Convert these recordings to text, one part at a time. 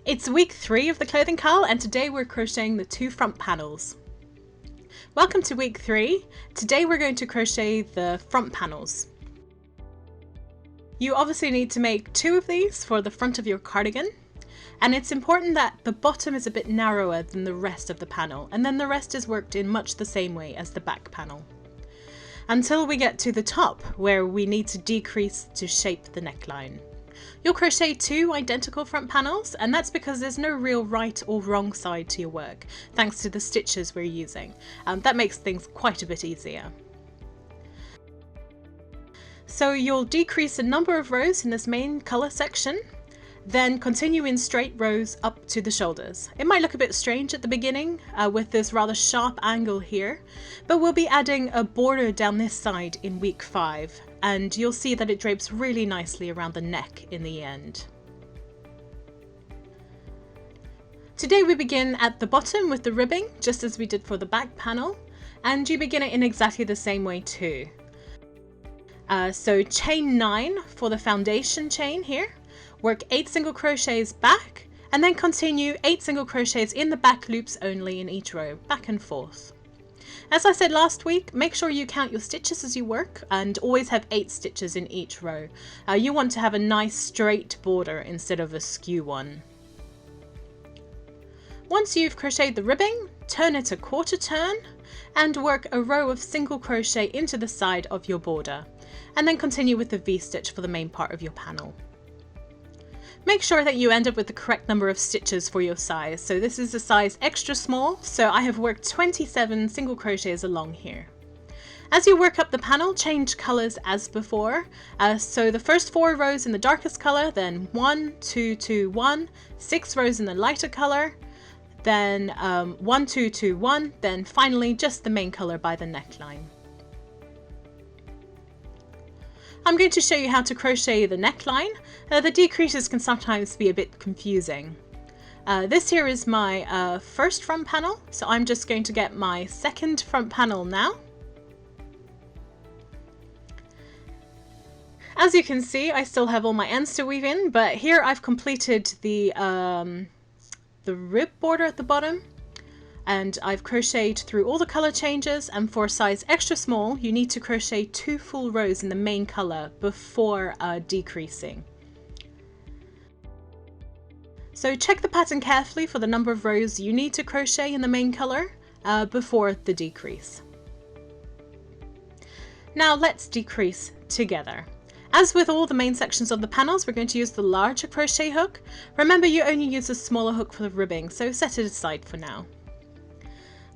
It's week 3 of the ClothingCAL and today we're crocheting the 2 front panels. Welcome to week 3. Today we're going to crochet the front panels. You obviously need to make 2 of these for the front of your cardigan, and it's important that the bottom is a bit narrower than the rest of the panel, and then the rest is worked in much the same way as the back panel. Until we get to the top where we need to decrease to shape the neckline. You'll crochet 2 identical front panels, and that's because there's no real right or wrong side to your work, thanks to the stitches we're using. That makes things quite a bit easier. So you'll decrease a number of rows in this main colour section, then continue in straight rows up to the shoulders. It might look a bit strange at the beginning with this rather sharp angle here, but we'll be adding a border down this side in week 5, and you'll see that it drapes really nicely around the neck in the end. Today we begin at the bottom with the ribbing, just as we did for the back panel, and you begin it in exactly the same way too. So chain 9 for the foundation chain here. Work 8 single crochets back, and then continue 8 single crochets in the back loops only in each row, back and forth. As I said last week, make sure you count your stitches as you work and always have 8 stitches in each row. You want to have a nice straight border instead of a skew one. Once you've crocheted the ribbing, turn it a quarter turn and work a row of single crochet into the side of your border, and then continue with the V-stitch for the main part of your panel. Make sure that you end up with the correct number of stitches for your size. So this is a size extra small, so I have worked 27 single crochets along here. As you work up the panel, change colours as before. So the first 4 rows in the darkest colour, then 1, 2, 2, 1, 6 rows in the lighter colour, then 1, 2, 2, 1, then finally just the main colour by the neckline. I'm going to show you how to crochet the neckline. The decreases can sometimes be a bit confusing. This here is my first front panel, so I'm just going to get my second front panel now. As you can see, I still have all my ends to weave in, but here I've completed the rib border at the bottom, and I've crocheted through all the colour changes, and for size extra small you need to crochet 2 full rows in the main colour before decreasing. So check the pattern carefully for the number of rows you need to crochet in the main colour before the decrease. Now let's decrease together. As with all the main sections of the panels, we're going to use the larger crochet hook. Remember, you only use a smaller hook for the ribbing, so set it aside for now.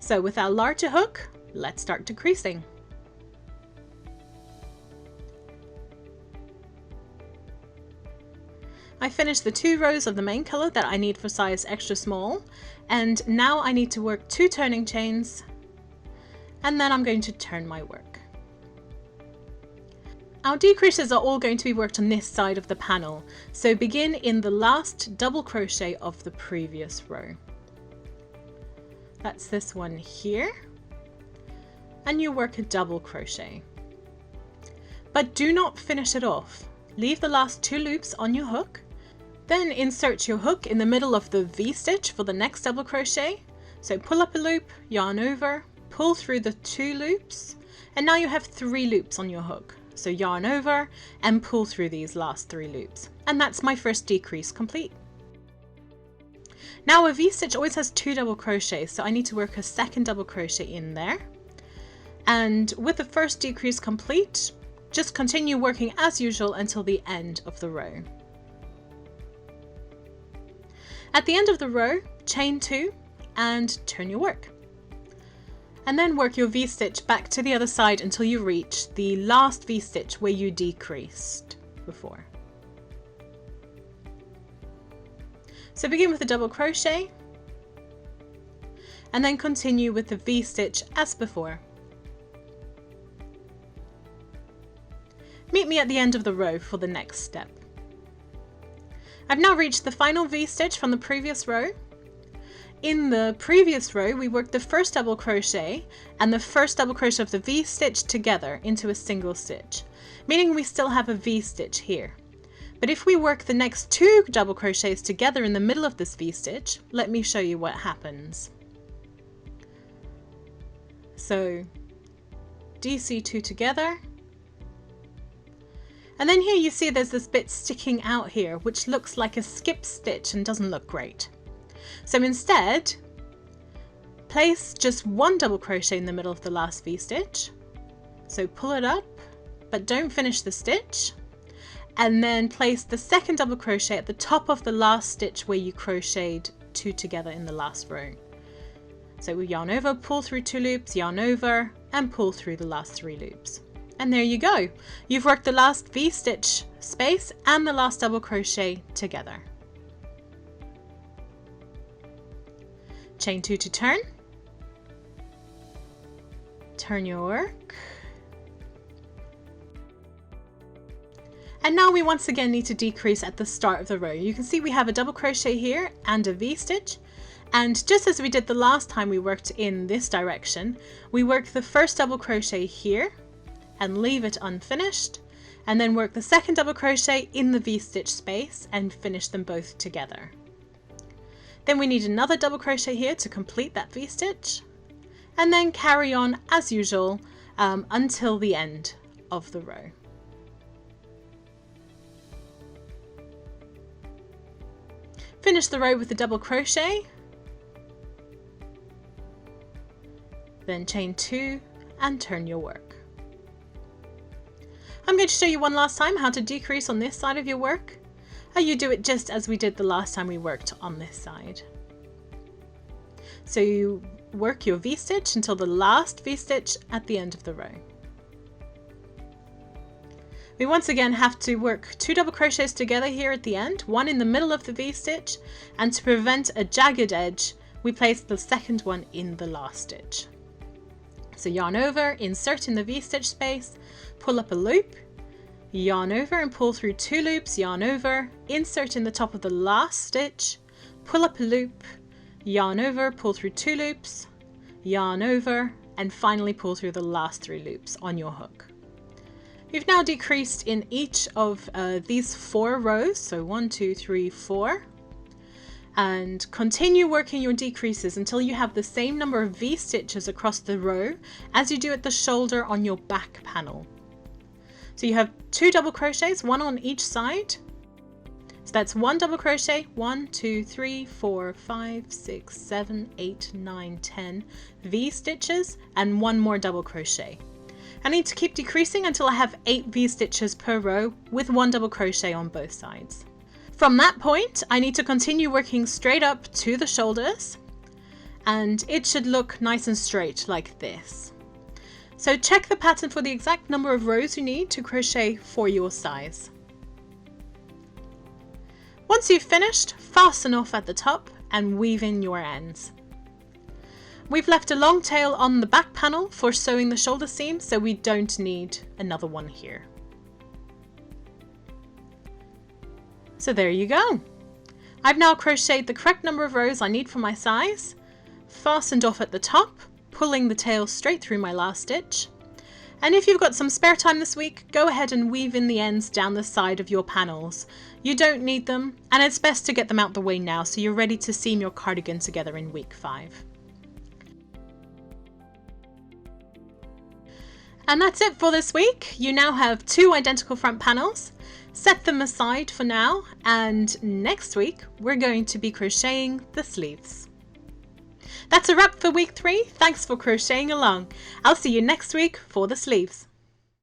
So with our larger hook, let's start decreasing. I finished the 2 rows of the main colour that I need for size extra small, and now I need to work 2 turning chains, and then I'm going to turn my work. Our decreases are all going to be worked on this side of the panel, so begin in the last double crochet of the previous row. That's this one here, and you work a double crochet. But do not finish it off. Leave the last 2 loops on your hook, then insert your hook in the middle of the V-stitch for the next double crochet. So pull up a loop, yarn over, pull through the 2 loops, and now you have 3 loops on your hook. So yarn over and pull through these last 3 loops. And that's my first decrease complete. Now a V-stitch always has 2 double crochets, so I need to work a second double crochet in there. And with the first decrease complete, just continue working as usual until the end of the row. At the end of the row, chain 2 and turn your work. And then work your V-stitch back to the other side until you reach the last V-stitch where you decreased before. So begin with a double crochet and then continue with the V-stitch as before. Meet me at the end of the row for the next step. I've now reached the final V-stitch from the previous row. In the previous row we worked the first double crochet and the first double crochet of the V-stitch together into a single stitch, meaning we still have a V-stitch here. But if we work the next 2 double crochets together in the middle of this V-stitch, let me show you what happens. So DC2 together, and then here you see there's this bit sticking out here which looks like a skip stitch and doesn't look great. So instead, place just 1 double crochet in the middle of the last V-stitch. So pull it up, but don't finish the stitch, and then place the 2nd double crochet at the top of the last stitch where you crocheted 2 together in the last row. So we yarn over, pull through 2 loops, yarn over, and pull through the last 3 loops. And there you go. You've worked the last V-stitch space and the last double crochet together. Chain 2 to turn. Turn your work. And now we once again need to decrease at the start of the row. You can see we have a double crochet here and a V-stitch. And just as we did the last time we worked in this direction, we work the first double crochet here and leave it unfinished, and then work the 2nd double crochet in the V-stitch space and finish them both together. Then we need another double crochet here to complete that V-stitch, and then carry on as usual until the end of the row. Finish the row with a double crochet, then chain 2 and turn your work. I'm going to show you one last time how to decrease on this side of your work. You do it just as we did the last time we worked on this side. So you work your V-stitch until the last V-stitch at the end of the row. We once again have to work 2 double crochets together here at the end, 1 in the middle of the V-stitch, and to prevent a jagged edge, we place the 2nd one in the last stitch. So yarn over, insert in the V-stitch space, pull up a loop, yarn over and pull through 2 loops, yarn over, insert in the top of the last stitch, pull up a loop, yarn over, pull through 2 loops, yarn over, and finally pull through the last 3 loops on your hook. You've now decreased in each of these 4 rows, so 1, 2, 3, 4, and continue working your decreases until you have the same number of V-stitches across the row as you do at the shoulder on your back panel. So you have 2 double crochets, 1 on each side. So that's 1 double crochet, 1, 2, 3, 4, 5, 6, 7, 8, 9, 10 V-stitches, and 1 more double crochet. I need to keep decreasing until I have 8 V-stitches per row with 1 double crochet on both sides. From that point, I need to continue working straight up to the shoulders, and it should look nice and straight like this. So check the pattern for the exact number of rows you need to crochet for your size. Once you've finished, fasten off at the top and weave in your ends. We've left a long tail on the back panel for sewing the shoulder seam, so we don't need another one here. So there you go. I've now crocheted the correct number of rows I need for my size, fastened off at the top, pulling the tail straight through my last stitch. And if you've got some spare time this week, go ahead and weave in the ends down the side of your panels. You don't need them, and it's best to get them out the way now so you're ready to seam your cardigan together in week 5. And that's it for this week. You now have 2 identical front panels. Set them aside for now, and next week we're going to be crocheting the sleeves. That's a wrap for week 3. Thanks for crocheting along. I'll see you next week for the sleeves.